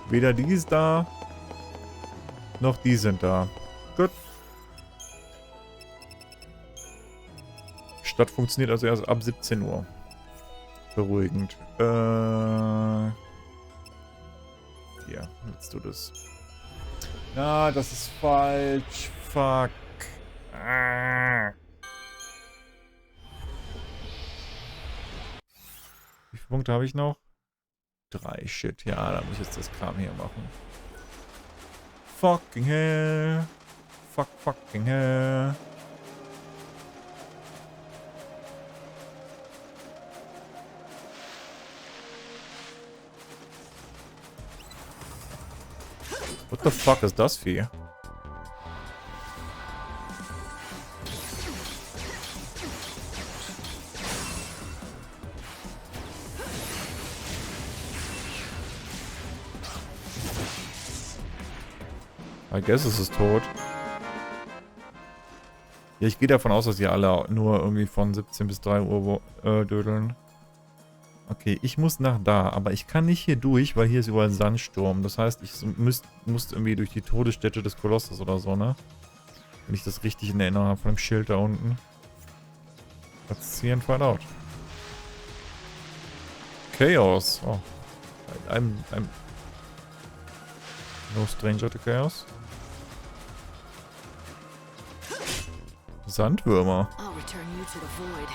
Weder die ist da, noch die sind da. Gut. Stadt funktioniert also erst ab 17 Uhr. Beruhigend. Hier, willst du das? Na, das ist falsch. Fuck. Ah. Wie viele Punkte habe ich noch? 3. Shit. Ja, da muss ich jetzt das Kram hier machen. Fucking hell. Fucking hell. What the fuck ist das Vieh? I guess es ist tot. Ja, ich gehe davon aus, dass die alle nur irgendwie von 17 bis 3 Uhr dödeln. Okay, ich muss nach da, aber ich kann nicht hier durch, weil hier ist überall Sandsturm. Das heißt, ich muss irgendwie durch die Todesstätte des Kolosses oder so, ne? Wenn ich das richtig in Erinnerung habe von dem Schild da unten. Let's see and find out. Chaos. Oh. I'm no stranger to chaos. Sandwürmer. I'll return you to the void.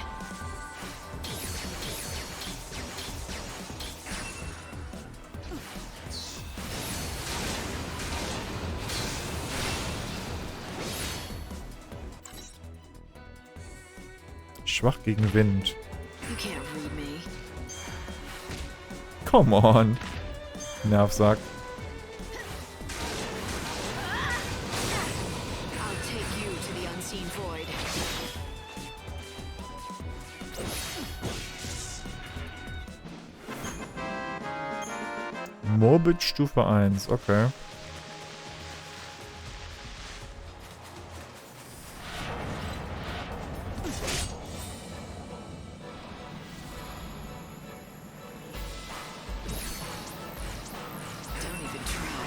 Schwach gegen Wind. You can't read me. Come on. Nervsack. I'll take you to the unseen void. Morbid Stufe 1, okay. Don't even try.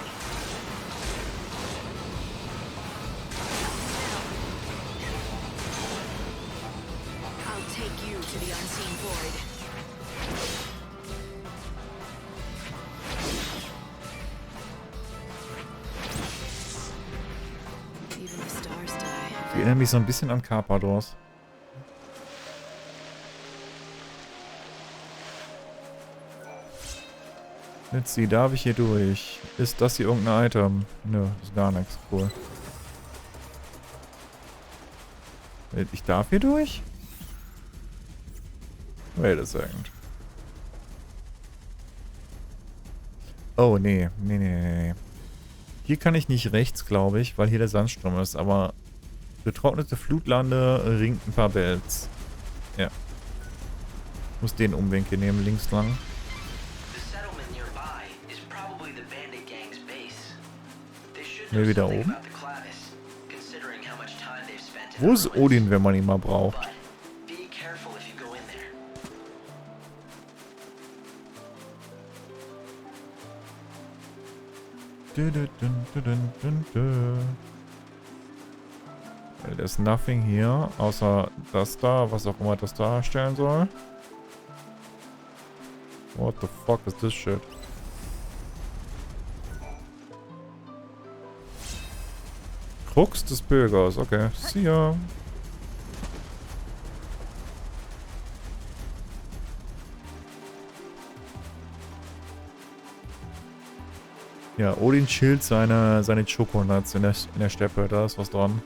I'll take you to the unseen void. Even the stars die. Die erinnern mich so ein bisschen an Carpadors. Let's see, darf ich hier durch? Ist das hier irgendein Item? Nö, ist gar nichts. Cool. Ich darf hier durch? Wait a second. Oh, nee. Nee. Hier kann ich nicht rechts, glaube ich, weil hier der Sandsturm ist, aber getrocknete Flutlande ringt ein paar Bells. Ja. Ich muss den Umwinkel nehmen, links lang. Ne, wieder oben. Wo ist Odin, wenn man ihn mal braucht? There's nothing hier, außer das da, was auch immer das darstellen soll. What the fuck is this shit? Krux des Bürgers, okay. See ya. Ja, Odin chillt seine Choconuts in der Steppe, da ist was dran.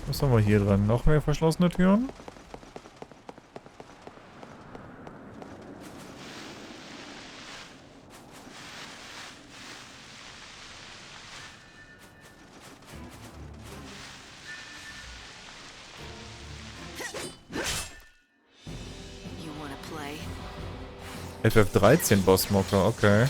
Was haben wir hier dran? Noch mehr verschlossene Türen? You wanna play? FF13 Bossmocker, okay.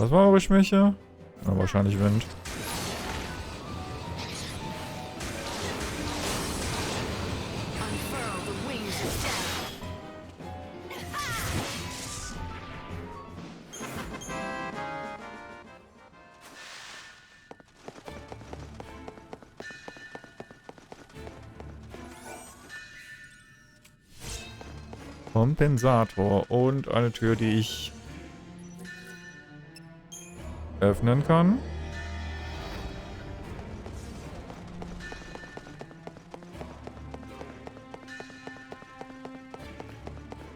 Was war eure Schwäche? Na, wahrscheinlich Wind. Unfurl the wings of death. Kompensator und eine Tür, die ich öffnen kann.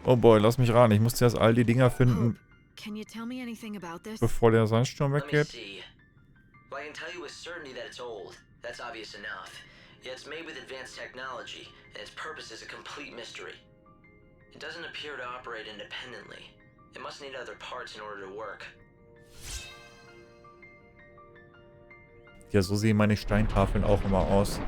Oh boy, lass mich ran. Ich muss zuerst all die Dinger finden, Can you tell me anything about this? bevor der Sandsturm Let me weggeht. see. Well, I can tell you with certainty that it's old. That's obvious enough. Yet it's made with advanced technology, and its purpose is a complete mystery. It doesn't appear to operate independently. It must need other parts in order to work. Ja, so sehen meine Steintafeln auch immer aus.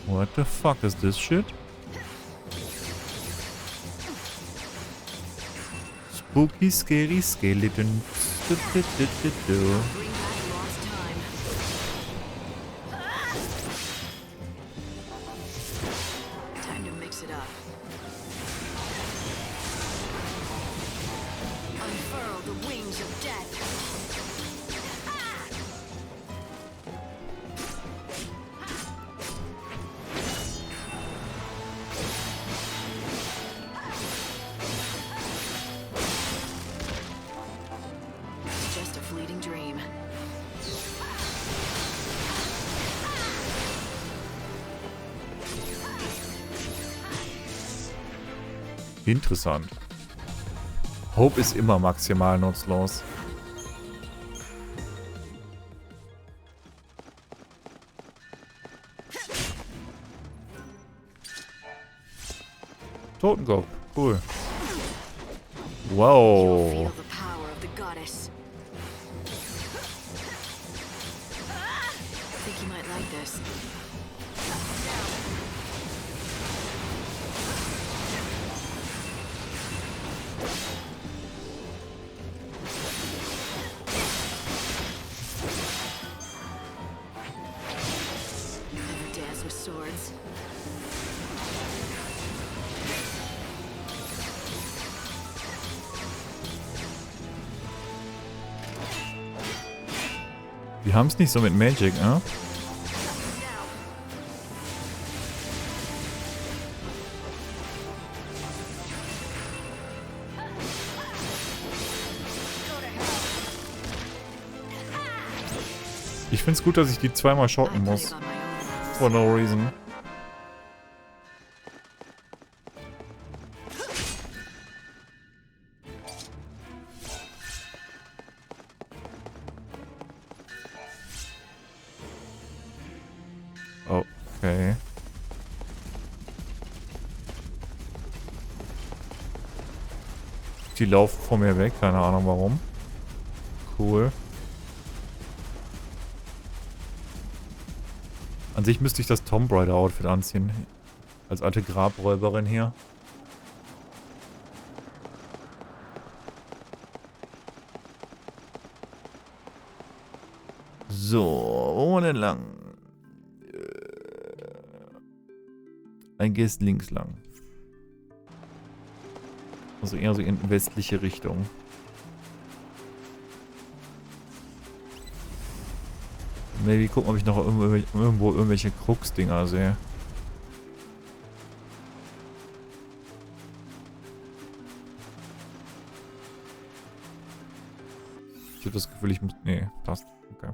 What the fuck is this shit? Spooky, scary skeletons. Bring back lost time. Time to mix it up. Unfurl the wings of death. It's just a fleeting dream. Interessant. Hope ist immer maximal nutzlos. Totenkopf. Cool. You'll Wow. feel the power of the goddess. I think you might like this. Ever dance with swords? Die haben es nicht so mit Magic, ne? Ich find's gut, dass ich die zweimal I schocken play muss. by my own rules. For no reason. Okay. Die laufen vor mir weg, keine Ahnung warum. Cool. An sich müsste ich das Tomb Raider Outfit anziehen. Als alte Grabräuberin hier. So, wo wollen wir denn lang? Ein Gehst links lang. Also eher so in westliche Richtung. Maybe gucken, ob ich noch irgendwo irgendwelche Krux-Dinger sehe. Ich habe das Gefühl, ich muss... Nee, passt. Okay.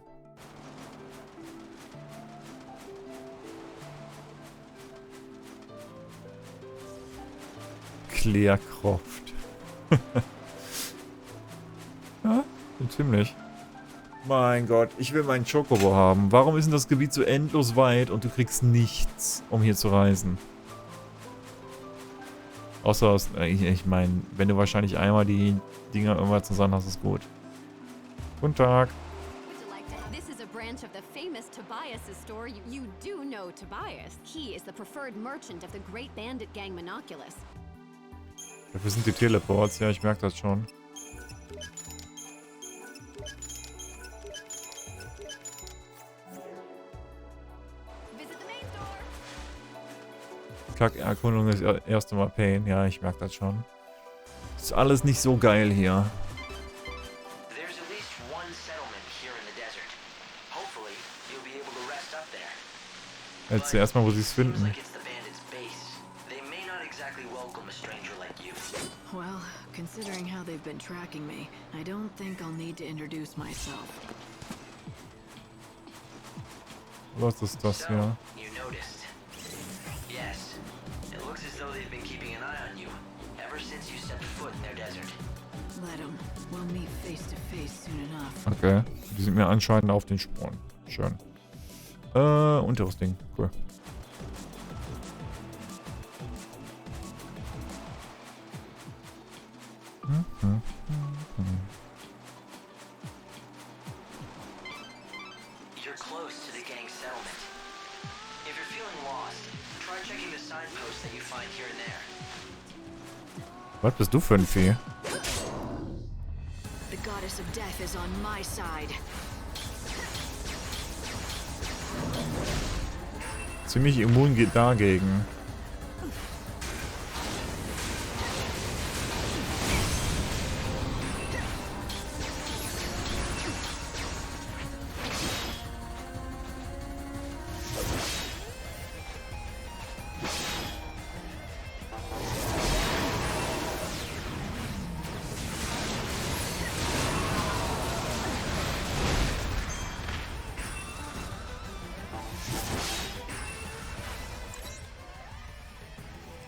Claire Croft. Ja, so ziemlich. Mein Gott, ich will meinen Chocobo haben. Warum ist denn das Gebiet so endlos weit und du kriegst nichts, um hier zu reisen? Außer, ich meine, wenn du wahrscheinlich einmal die Dinger irgendwann zusammen hast, ist gut. Guten Tag. Would you like to? This is a branch of the famous Miss Tobias's store. You do know Tobias. He is the preferred merchant of the Great Bandit Gang Monoculus. Dafür sind die Teleports. Ja, ich merke das schon. Visit the main store. Kack-Erkundung ist das erste Mal Pain. Ja, ich merke das schon. Ist alles nicht so geil hier. There's at least one settlement here in the desert. Hopefully, you'll be able to rest up there. Jetzt erstmal, wo sie es Seems finden. like it's the bandits' base. They may not exactly welcome a stranger like you. Well, considering how they've been tracking me, I don't think I'll need to introduce myself. Was ist das hier? You noticed. Yes. It looks as though they've been keeping an eye on you ever since you stepped foot in their desert. Let 'em. We'll meet face to face soon enough. Okay. Die sind mir anscheinend auf den Spuren. Schön. Unteres Ding. Cool. You're close to the gang settlement. If you're feeling lost, try checking the signposts that you find here and there. Was bist du für ein Vieh? The goddess of death is on my side. Ziemlich immun geht dagegen.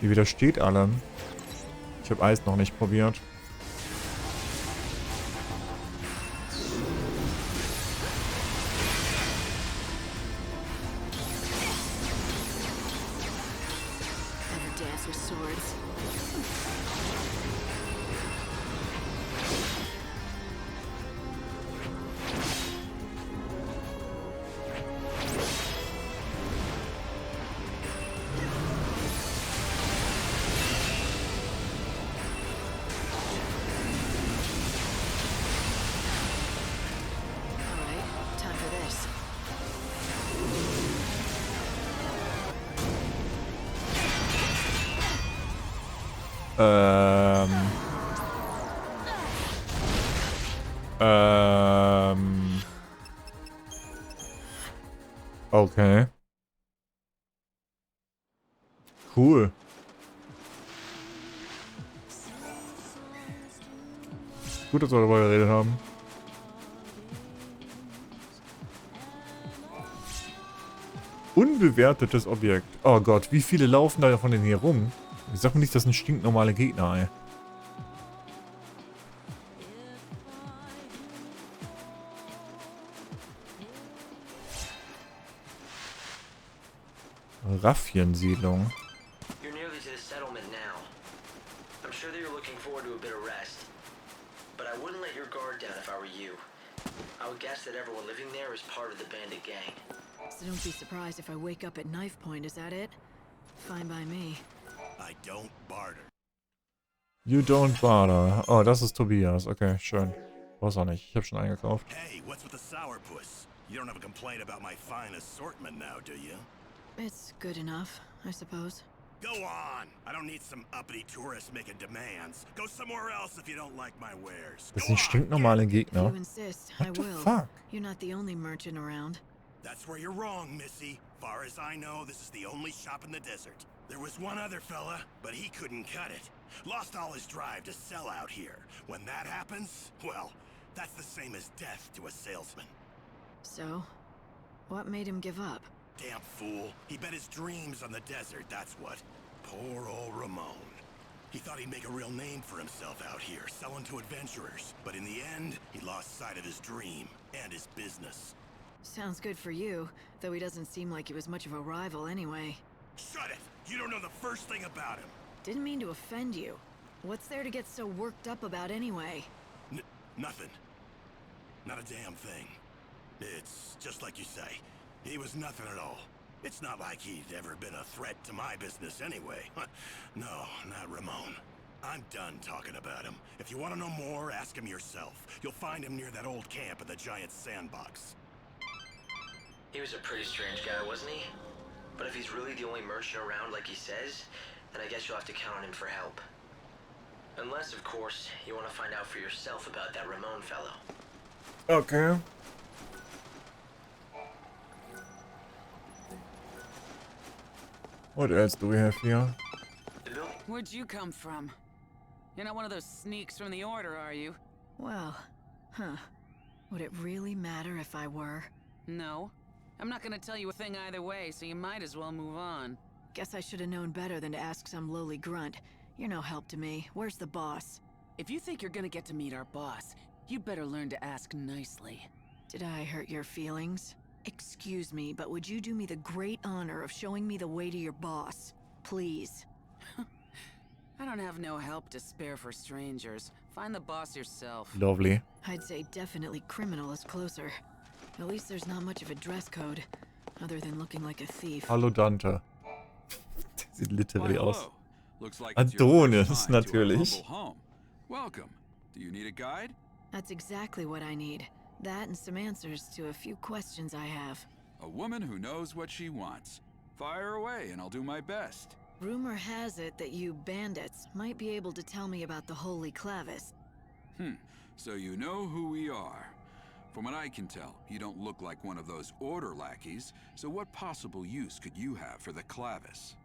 Die widersteht allem. Ich habe Eis noch nicht probiert. Never dance with swords. Alright, time for this. Ähm. Okay. Cool. Gut, dass wir darüber geredet haben. Unbewertetes Objekt. Oh Gott, wie viele laufen da von denen hier rum? Ich sag mir nicht, das sind stinknormale Gegner, ey. Raffiensiedlung. You're nearly to the settlement now. I'm sure that you're looking forward to a bit of rest. But I wouldn't let your guard down if I were you. I would guess that everyone living there is part of the bandit gang. So don't be surprised if I wake up at knife point, is that it? Fine by me. I don't barter. You don't bother. Oh, das ist Tobias. Okay, schön. Weiß auch nicht. Ich habe schon eingekauft. Hey, what's with the sourpuss? You don't have a complaint about my fine assortment now, do you? It's good enough, I suppose. Go on! I don't need some uppity tourists making demands. Go somewhere else if you don't like my wares. Das Go sind on, stinknormale If Gegner. you insist, I What the will. fuck? You're not the only merchant around. That's where you're wrong, Missy. Far as I know, this is the only shop in the desert. There was one other fella, but he couldn't cut it. Lost all his drive to sell out here. When that happens, well, that's the same as death to a salesman. So, what made him give up? Damn fool. He bet his dreams on the desert, that's what. Poor old Ramon. He thought he'd make a real name for himself out here, selling to adventurers. But in the end, he lost sight of his dream and his business. Sounds good for you, though he doesn't seem like he was much of a rival anyway. Shut it! You don't know the first thing about him. Didn't mean to offend you. What's there to get so worked up about anyway? Nothing. Not a damn thing. It's just like you say. He was nothing at all. It's not like he'd ever been a threat to my business anyway. No, not Ramon. I'm done talking about him. If you want to know more, ask him yourself. You'll find him near that old camp in the giant sandbox. He was a pretty strange guy, wasn't he? But if he's really the only merchant around like he says, then I guess you'll have to count on him for help. Unless, of course, you want to find out for yourself about that Ramon fellow. Okay. What else do we have here? Where'd you come from? You're not one of those sneaks from the Order, are you? Well, would it really matter if I were? No. I'm not gonna tell you a thing either way, so you might as well move on. Guess I should have known better than to ask some lowly grunt. You're no help to me. Where's the boss? If you think you're gonna get to meet our boss, you'd better learn to ask nicely. Did I hurt your feelings? Excuse me, but would you do me the great honor of showing me the way to your boss? Please. I don't have no help to spare for strangers. Find the boss yourself. Lovely. I'd say definitely criminal is closer. At least there's not much of a dress code, other than looking like a thief. Hallo Dante. Sieht literally aus. hello. Looks like it's your Adonis, first time to our natürlich. humble home. Welcome. Do you need a guide? That's exactly what I need. That and some answers to a few questions I have. A woman who knows what she wants. Fire away and I'll do my best. Rumor has it that you bandits might be able to tell me about the Holy Clavis. So you know who we are. From what I can tell, you don't look like one of those Order lackeys, so what possible use could you have for the Clavis?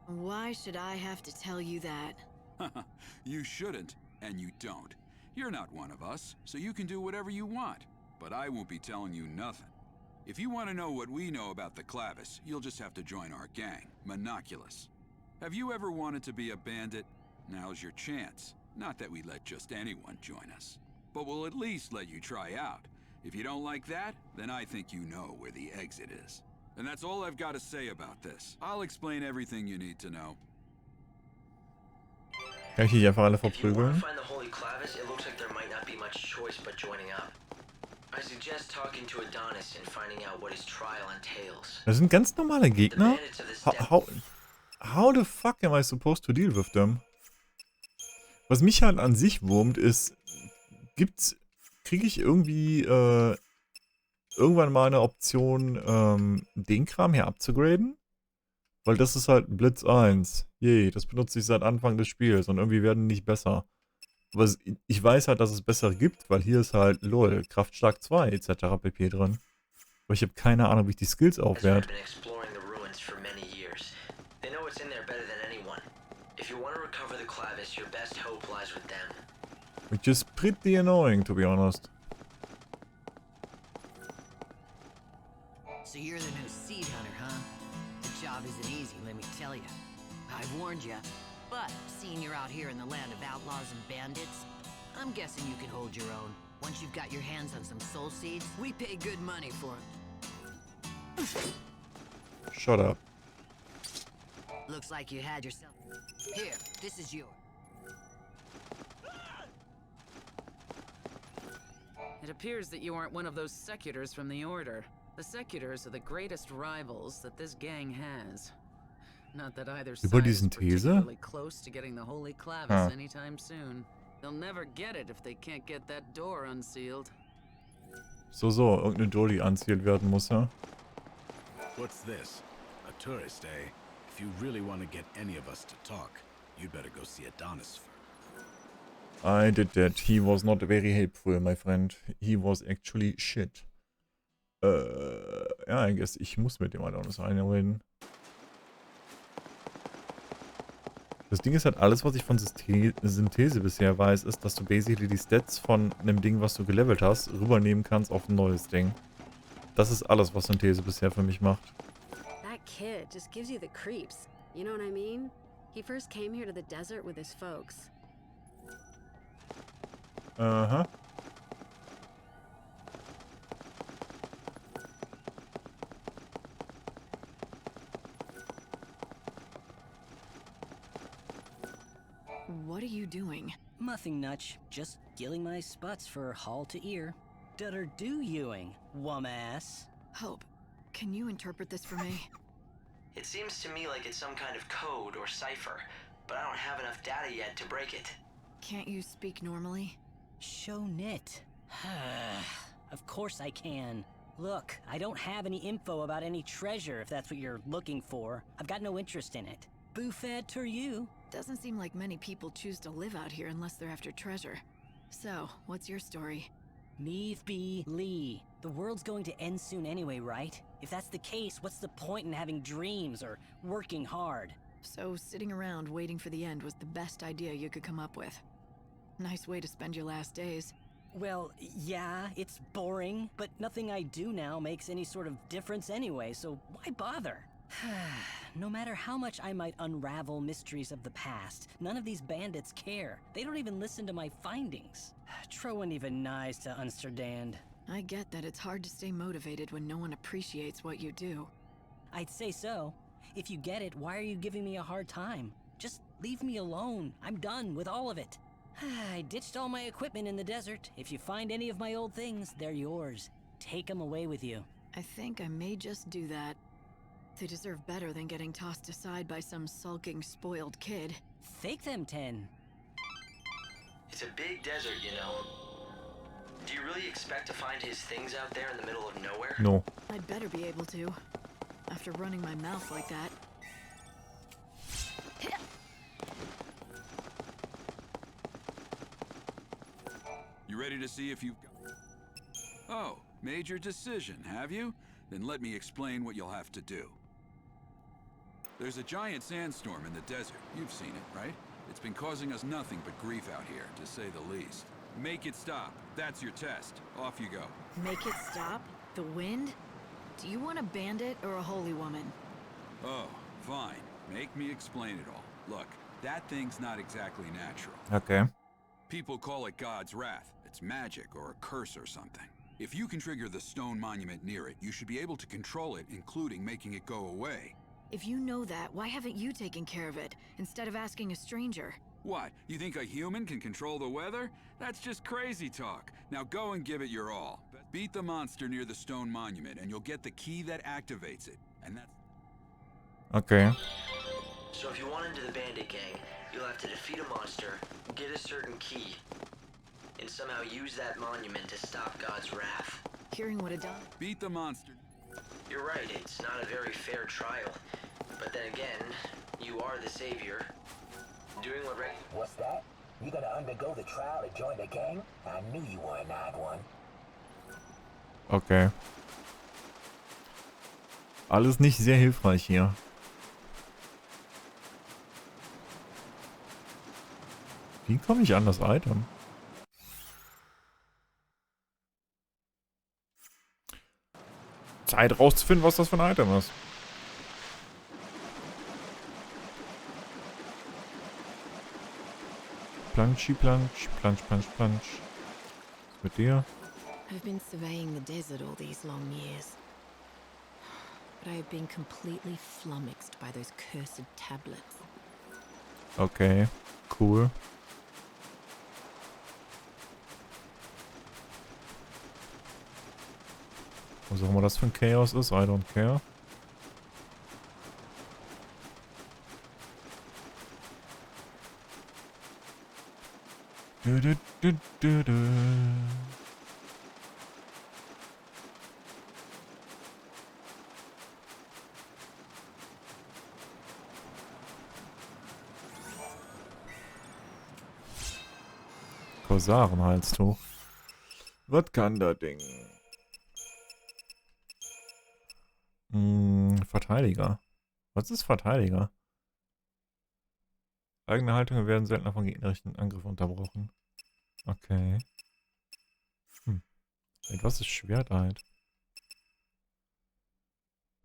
Why should I have to tell you that? You shouldn't, and you don't. You're not one of us, so you can do whatever you want. But I won't be telling you nothing. If you want to know what we know about the Clavis, you'll just have to join our gang, Monoculus. Have you ever wanted to be a bandit? Now's your chance. Not that we let just anyone join us. But we'll at least let you try out. If you don't like that, then I think you know where the exit is. And that's all I've got to say about this. I'll explain everything you need to know. Kann ich die einfach alle If you want to verprügeln? find the Holy Clavis, it looks like there might not be much choice but joining up. I suggest talking to Adonis and finding out what his trial entails. Das sind ganz normale The Gegner. bandits of this How the fuck am I supposed to deal with them? Was mich halt an sich wurmt ist, kriege ich irgendwie irgendwann mal eine Option, den Kram hier abzugraden? Weil das ist halt Blitz 1. Yay, das benutze ich seit Anfang des Spiels und irgendwie werden die nicht besser. Aber ich weiß halt, dass es bessere gibt, weil hier ist halt LOL, Kraftstark 2 etc. pp drin. Aber ich habe keine Ahnung, wie ich die Skills aufwerte. been exploring the ruins for many years. They know what's in there better than anyone. If you want to recover the Clavis, your best hope lies with them. Which is pretty annoying, to be honest. So you're the new seed hunter, huh? The job isn't easy, let me tell you. I've warned you. But seeing you're out here in the land of outlaws and bandits, I'm guessing you can hold your own. Once you've got your hands on some soul seeds, we pay good money for them. Shut up. Looks like you had yourself. Here, this is yours. It appears that you aren't one of those Secutors from the Order. The Secutors are the greatest rivals that this gang has. Not that either side is diesen These? particularly close to getting the Holy Clavis Huh. anytime soon. They'll never get it if they can't get that door unsealed. So, irgendeine Door, die anzielt werden muss, ja? What's this? A tourist, eh? If you really want to get any of us to talk, you'd better go see Adonis first. I did that. He was not very helpful, my friend. He was actually shit. Ja, I guess ich muss mit dem Adonis reden. Das Ding ist halt, alles, was ich von Synthese bisher weiß, ist, dass du basically die Stats von einem Ding, was du gelevelt hast, rübernehmen kannst auf ein neues Ding. Das ist alles, was Synthese bisher für mich macht. That kid just gives you the creeps. You know what I mean? He first came here to the desert with his folks. Aha. What are you doing? Nothing much, just gilling my spots for hall to ear. Dutter do youing, wum ass. Hope, Can you interpret this for me? It seems to me like it's some kind of code or cipher, but I don't have enough data yet to break it. Can't you speak normally? Show Nit. Of course I can. Look, I don't have any info about any treasure if that's what you're looking for. I've got no interest in it. Buffet to you. Doesn't seem like many people choose to live out here unless they're after treasure. So, what's your story? Meave B. Lee. The world's going to end soon anyway, right? If that's the case, what's the point in having dreams or working hard? So, sitting around waiting for the end was the best idea you could come up with. Nice way to spend your last days. Well, yeah, it's boring, but nothing I do now makes any sort of difference anyway, so why bother? No matter how much I might unravel mysteries of the past, none of these bandits care. They don't even listen to my findings. Trowan even nice to Unsterdand. I get that it's hard to stay motivated when no one appreciates what you do. I'd say so. If you get it, why are you giving me a hard time? Just leave me alone. I'm done with all of it. I ditched all my equipment in the desert. If you find any of my old things, they're yours. Take them away with you. I think I may just do that. They deserve better than getting tossed aside by some sulking, spoiled kid. Take them, Ten. It's a big desert, you know. Do you really expect to find his things out there in the middle of nowhere? No. I'd better be able to. After running my mouth like that. You ready to see if you've got... Oh, made your decision, have you? Then let me explain what you'll have to do. There's a giant sandstorm in the desert. You've seen it, right? It's been causing us nothing but grief out here, to say the least. Make it stop. That's your test. Off you go. Make it stop? The wind? Do you want a bandit or a holy woman? Oh, fine. Make me explain it all. Look, that thing's not exactly natural. Okay. People call it God's wrath. It's magic or a curse or something. If you can trigger the stone monument near it, you should be able to control it, including making it go away. If you know that, why haven't you taken care of it, instead of asking a stranger? What? You think a human can control the weather? That's just crazy talk. Now go and give it your all. Beat the monster near the stone monument, and you'll get the key that activates it. And that's... Okay. So if you want into the bandit gang, you'll have to defeat a monster, get a certain key, and somehow use that monument to stop God's wrath. Hearing what it does. Beat the monster. You're right, it's not a very fair trial. But then again, you are the savior. Doing what right... What's that? You gonna undergo the trial to join the gang? I knew you were an odd one. Okay. Alles nicht sehr hilfreich hier. Wie komme ich an das Item? Zeit rauszufinden, was das für ein Item ist. Planschi, plansch, plansch, plansch, plansch. Was mit dir? I've been surveying the desert all these long years. But I have been completely flummoxed by those cursed tablets. Okay, cool. Was auch immer das für ein Chaos ist, I don't care. Korsarenhalstuch. Was kann das Ding? Verteidiger. Was ist Verteidiger? Eigene Haltungen werden seltener von gegnerischen Angriffen unterbrochen. Okay. Was ist Schwertheit?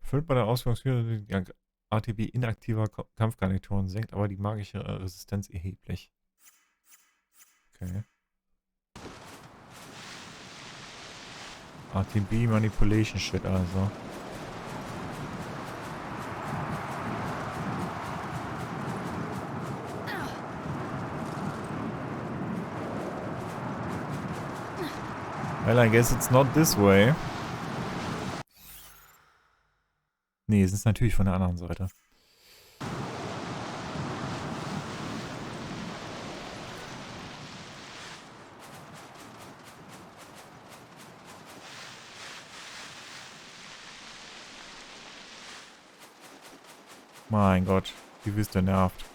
Füllt bei der Ausführungsführung die ATB inaktiver Kampfgarnituren, senkt aber die magische Resistenz erheblich. Okay. ATB Manipulation Shit also. Well, I guess it's not this way. sind es natürlich von der anderen Seite. Mein Gott, die Wüste nervt.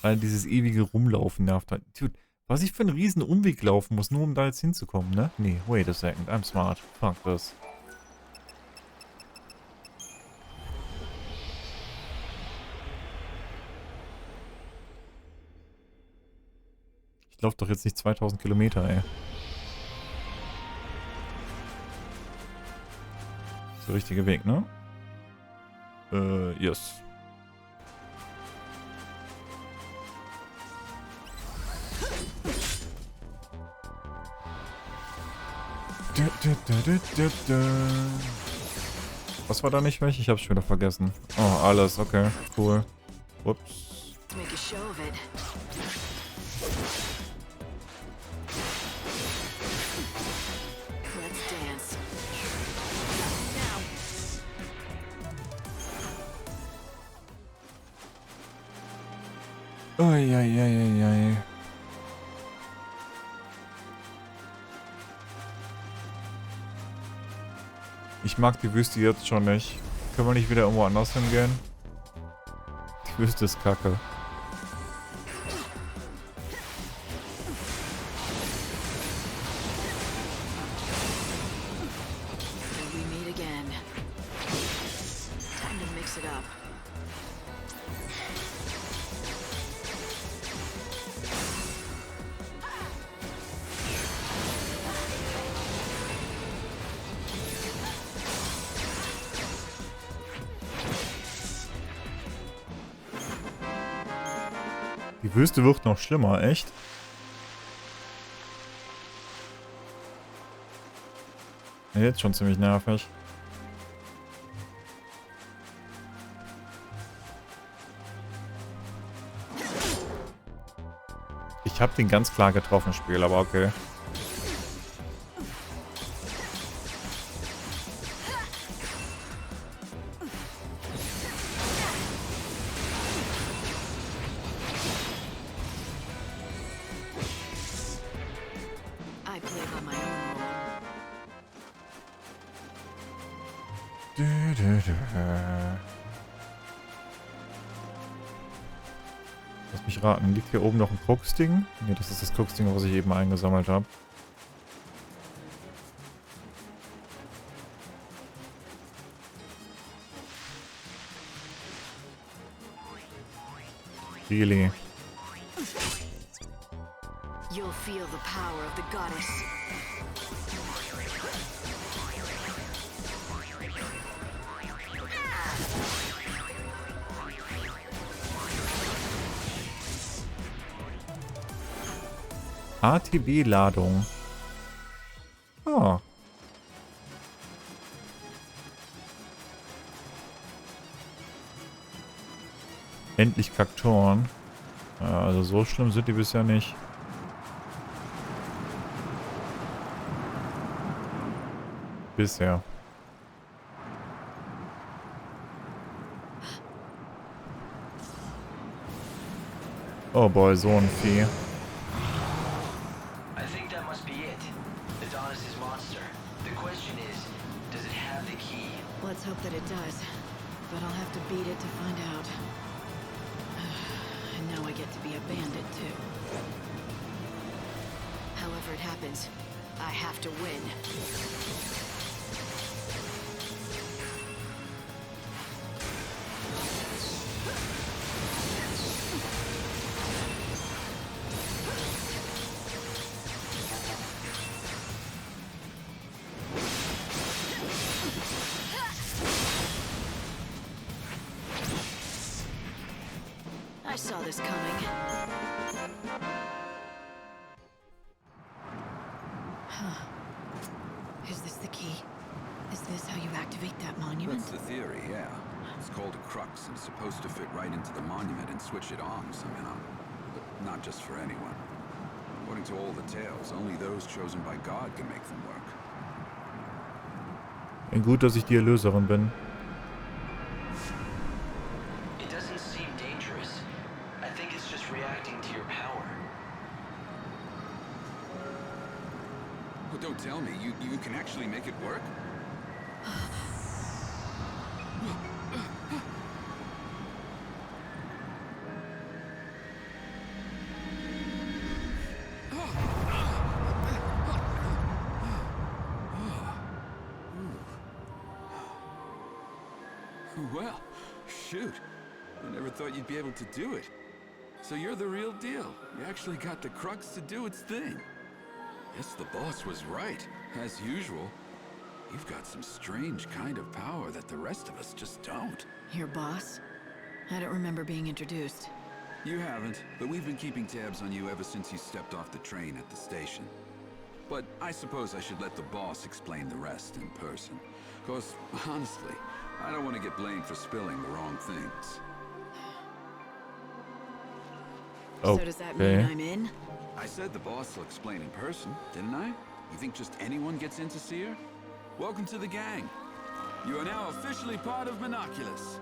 Weil dieses ewige Rumlaufen nervt halt. Dude, was ich für einen riesen Umweg laufen muss, nur um da jetzt hinzukommen, ne? Nee, wait a second, I'm smart. Fuck this. Ich laufe doch jetzt nicht 2000 Kilometer, ey. Das ist der richtige Weg, ne? Yes. Was war da nicht weg? Ich hab's schon wieder vergessen. Oh, alles, okay, cool. Ups. Make a show of it. Let's dance. Now. Eieieiei. Ich mag die Wüste jetzt schon nicht. Können wir nicht wieder irgendwo anders hingehen? Die Wüste ist kacke. We meet again. Time to mix it up. Die Wüste wird noch schlimmer, echt? Ja, jetzt schon ziemlich nervig. Ich habe den ganz klar getroffen, Spiel, aber okay. I play by my own rule. Lass mich raten, liegt hier oben noch ein Krux-Ding? Ne, das ist das Krux-Ding, was ich eben eingesammelt habe. Really? You'll feel the power of the goddess. ATB-Ladung. Ah. Endlich Kaktoren. Ja, also so schlimm sind die bisher nicht. Bisher. Oh boy, so ein Vieh. I think that must be it. Adonis's monster. The question is, does it have the key? Let's hope that it does. But I'll have to beat it to find out. And now I get to be a bandit, too. However it happens, I have to win. I saw this coming. Huh. Is this the key? Is this how you activate that monument? That's the theory, yeah. It's called a crux and it's supposed to fit right into the monument and switch it on somehow. But not just for anyone. According to all the tales, only those chosen by God can make them work. Gut, dass ich die Erlöserin bin. But don't tell me, you can actually make it work? Well, shoot. I never thought you'd be able to do it. So you're the real deal. You actually got the crux to do its thing. Guess the boss was right. As usual, you've got some strange kind of power that the rest of us just don't. Your boss? I don't remember being introduced. You haven't, but we've been keeping tabs on you ever since you stepped off the train at the station. But I suppose I should let the boss explain the rest in person. 'Cause, honestly, I don't want to get blamed for spilling the wrong things. So does that mean I'm in? I said the boss will explain in person, didn't I? You think just anyone gets in to see her? Welcome to the gang. You are now officially part of Monoculus.